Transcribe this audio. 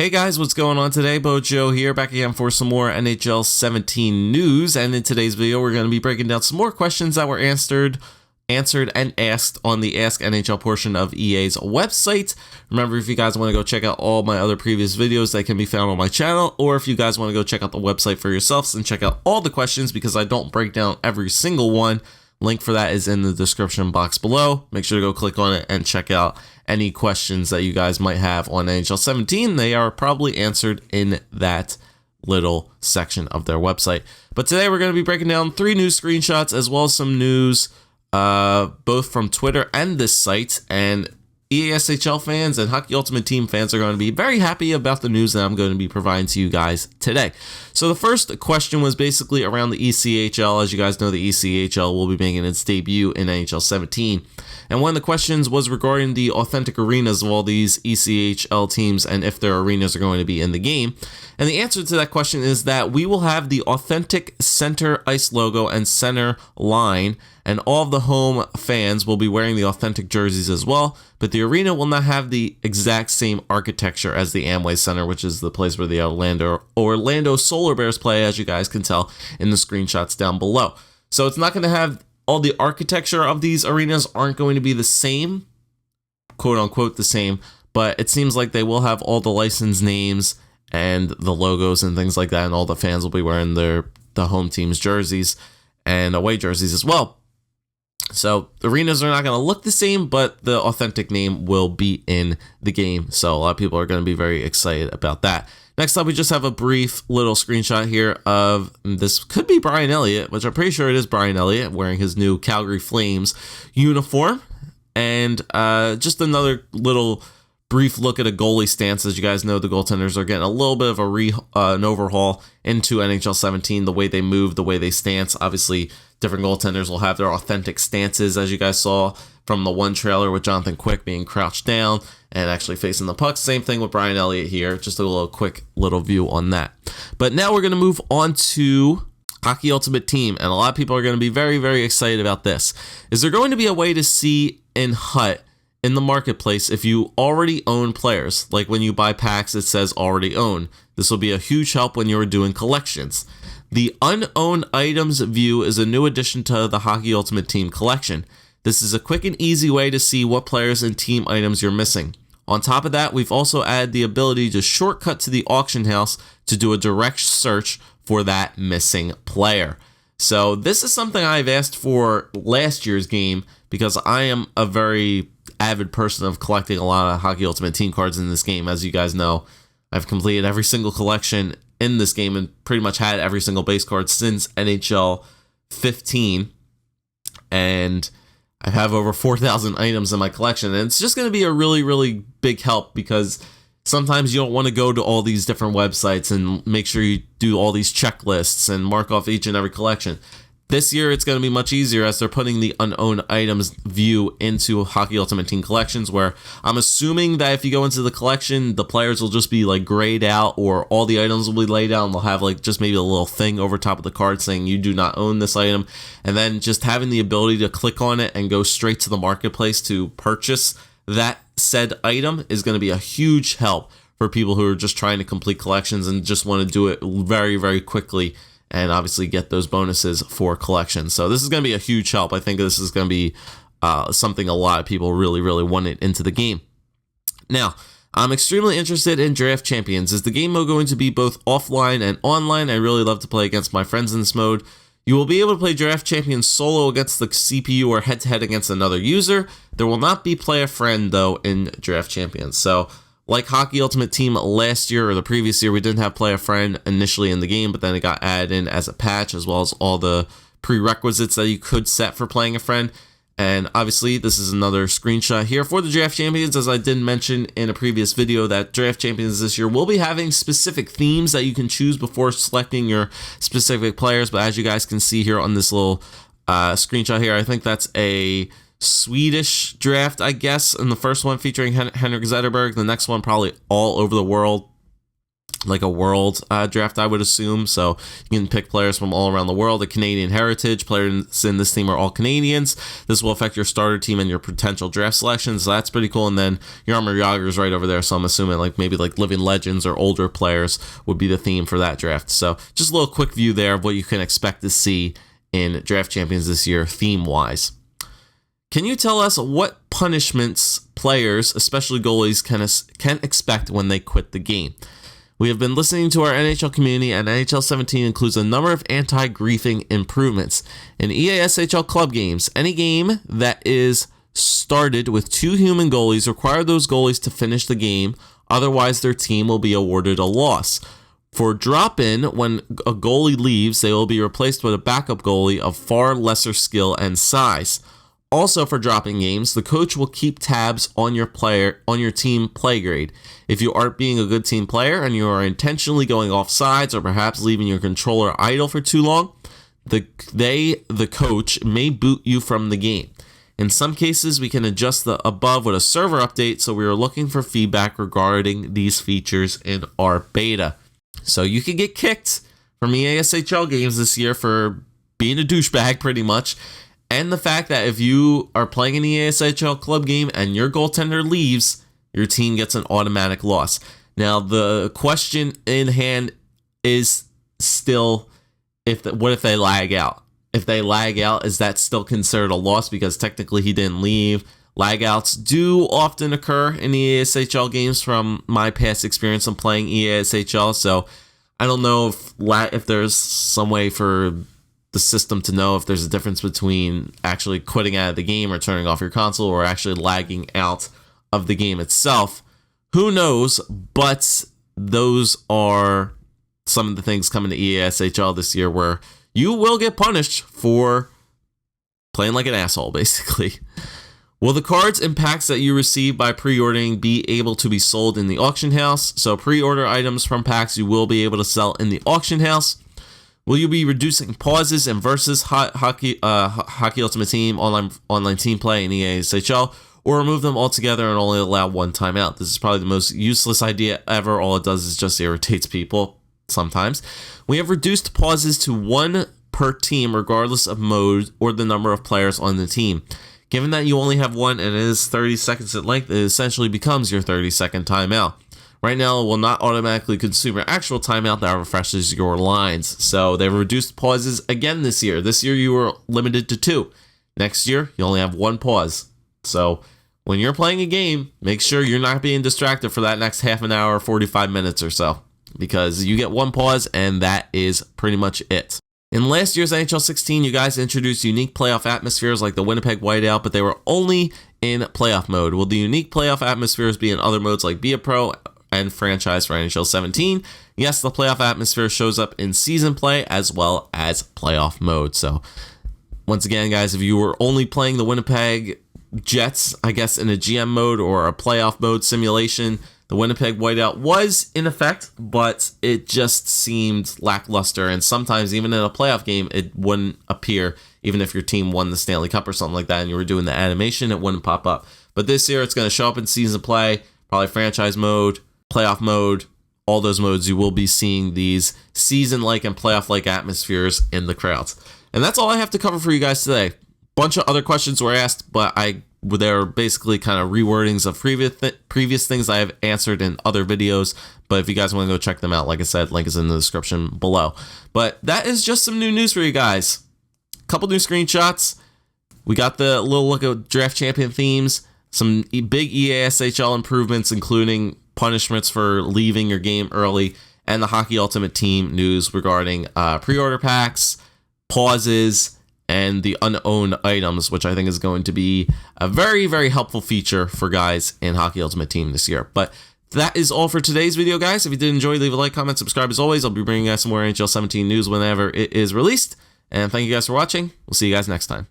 Hey guys, what's going on today? Bojo here, back again for some more NHL 17 news, and in today's video we're going to be breaking down some more questions that were answered and asked on the Ask NHL portion of EA's website. Remember, if you guys want to go check out all my other previous videos, they can be found on my channel, or if you guys want to go check out the website for yourselves and check out all the questions, because I don't break down every single one. Link for that is in the description box below. Make sure to go click on it and check out any questions that you guys might have on NHL 17. They are probably answered in that little section of their website. But today we're going to be breaking down 3 news screenshots as well as some news both from Twitter and this site. And EASHL fans and Hockey Ultimate Team fans are going to be very happy about the news that I'm going to be providing to you guys today. So the first question was basically around the ECHL. As you guys know, the ECHL will be making its debut in NHL 17. And one of the questions was regarding the authentic arenas of all these ECHL teams and if their arenas are going to be in the game. And the answer to that question is that we will have the authentic center ice logo and center line, and all of the home fans will be wearing the authentic jerseys as well, but the arena will not have the exact same architecture as the Amway Center, which is the place where the Orlando Solar Bears play, as you guys can tell in the screenshots down below. So it's not going to have all the architecture of these arenas aren't going to be the same, quote unquote the same, but it seems like they will have all the license names and the logos and things like that, and all the fans will be wearing the home team's jerseys and away jerseys as well. So the arenas are not going to look the same, but the authentic name will be in the game. So a lot of people are going to be very excited about that. Next up, we just have a brief little screenshot here of, this could be Brian Elliott, which I'm pretty sure it is Brian Elliott, wearing his new Calgary Flames uniform. And just another little brief look at a goalie stance. As you guys know, the goaltenders are getting a little bit of an overhaul into NHL 17, the way they move, the way they stance. Obviously, different goaltenders will have their authentic stances, as you guys saw from the one trailer with Jonathan Quick being crouched down and actually facing the puck. Same thing with Brian Elliott here. Just a little quick little view on that. But now we're going to move on to Hockey Ultimate Team, and a lot of people are going to be very, very excited about this. Is there going to be a way to see in HUT in the marketplace if you already own players? Like when you buy packs, it says already own. This will be a huge help when you're doing collections. The unowned items view is a new addition to the Hockey Ultimate Team collection. This is a quick and easy way to see what players and team items you're missing. On top of that, we've also added the ability to shortcut to the auction house to do a direct search for that missing player. So this is something I've asked for last year's game, because I am a very avid person of collecting a lot of Hockey Ultimate Team cards in this game. As you guys know, I've completed every single collection in this game and pretty much had every single base card since NHL 15, and I have over 4,000 items in my collection, and it's just going to be a really, really big help, because sometimes you don't want to go to all these different websites and make sure you do all these checklists and mark off each and every collection. This year, it's going to be much easier, as they're putting the unowned items view into Hockey Ultimate Team collections, where I'm assuming that if you go into the collection, the players will just be like grayed out, or all the items will be laid out, and they'll have like just maybe a little thing over top of the card saying you do not own this item. And then just having the ability to click on it and go straight to the marketplace to purchase that said item is going to be a huge help for people who are just trying to complete collections and just want to do it very, very quickly, and obviously get those bonuses for collections. So this is going to be a huge help. I think this is going to be something a lot of people really, really wanted into the game. Now, I'm extremely interested in Draft Champions. Is the game mode going to be both offline and online? I really love to play against my friends in this mode. You will be able to play Draft Champions solo against the CPU or head-to-head against another user. There will not be play a friend, though, in Draft Champions. So, like Hockey Ultimate Team last year or the previous year, we didn't have Play a Friend initially in the game, but then it got added in as a patch, as well as all the prerequisites that you could set for playing a friend. And obviously, this is another screenshot here for the Draft Champions. As I did mention in a previous video, that Draft Champions this year will be having specific themes that you can choose before selecting your specific players. But as you guys can see here on this little screenshot here, I think that's a Swedish draft, I guess, in the first one featuring Henrik Zetterberg. The next one probably all over the world. like a world draft, I would assume. So you can pick players from all around the world. The Canadian heritage players in this team are all Canadians. This will affect your starter team and your potential draft selections. So that's pretty cool. And then Jaromir Jagr is right over there. So I'm assuming like maybe like living legends or older players would be the theme for that draft. So just a little quick view there of what you can expect to see in Draft Champions this year, theme-wise. Can you tell us what punishments players, especially goalies, can expect when they quit the game? We have been listening to our NHL community, and NHL 17 includes a number of anti-griefing improvements. In EASHL club games, any game that is started with 2 human goalies require those goalies to finish the game, otherwise their team will be awarded a loss. For drop-in, when a goalie leaves, they will be replaced with a backup goalie of far lesser skill and size. Also, for drop-in games, the coach will keep tabs on your team play grade. If you aren't being a good team player and you are intentionally going off sides or perhaps leaving your controller idle for too long, the coach may boot you from the game. In some cases, we can adjust the above with a server update, so we are looking for feedback regarding these features in our beta. So you can get kicked from EASHL games this year for being a douchebag, pretty much. And the fact that if you are playing an EASHL club game and your goaltender leaves, your team gets an automatic loss. Now, the question in hand is still, what if they lag out? If they lag out, is that still considered a loss because technically he didn't leave? Lagouts do often occur in EASHL games from my past experience in playing EASHL, so I don't know if there's some way for the system to know if there's a difference between actually quitting out of the game or turning off your console or actually lagging out of the game itself. Who knows? But those are some of the things coming to EASHL this year where you will get punished for playing like an asshole, basically. Will the cards and packs that you receive by pre-ordering be able to be sold in the auction house? So pre-order items from packs you will be able to sell in the auction house. Will you be reducing pauses and versus Hockey Ultimate Team online team play in EASHL, or remove them altogether and only allow one timeout? This is probably the most useless idea ever. All it does is just irritates people sometimes. We have reduced pauses to 1 per team regardless of mode or the number of players on the team. Given that you only have one and it is 30 seconds in length, it essentially becomes your 30-second timeout. Right now, it will not automatically consume your actual timeout that refreshes your lines. So they've reduced pauses again this year. This year, you were limited to 2. Next year, you only have 1 pause. So when you're playing a game, make sure you're not being distracted for that next half an hour, 45 minutes or so, because you get 1 pause and that is pretty much it. In last year's NHL 16, you guys introduced unique playoff atmospheres like the Winnipeg Whiteout, but they were only in playoff mode. Will the unique playoff atmospheres be in other modes like Be a Pro and Franchise for NHL 17? Yes, the playoff atmosphere shows up in season play as well as playoff mode. So once again, guys, if you were only playing the Winnipeg Jets, I guess in a GM mode or a playoff mode simulation, the Winnipeg Whiteout was in effect, but it just seemed lackluster. And sometimes even in a playoff game, it wouldn't appear. Even if your team won the Stanley Cup or something like that and you were doing the animation, it wouldn't pop up. But this year, it's going to show up in season play, probably franchise mode, playoff mode, all those modes. You will be seeing these season-like and playoff-like atmospheres in the crowds. And that's all I have to cover for you guys today. Bunch of other questions were asked, but they're basically kind of rewordings of previous things I have answered in other videos. But if you guys want to go check them out, like I said, link is in the description below. But that is just some new news for you guys. Couple new screenshots. We got the little look at draft champion themes, some big EASHL improvements, including punishments for leaving your game early, and the Hockey Ultimate Team news regarding pre-order packs, pauses, and the unowned items, which I think is going to be a very, very helpful feature for guys in Hockey Ultimate Team this year. But that is all for today's video, guys. If you did enjoy, leave a like, comment, subscribe. As always, I'll be bringing you guys some more NHL 17 news whenever it is released. And thank you guys for watching. We'll see you guys next time.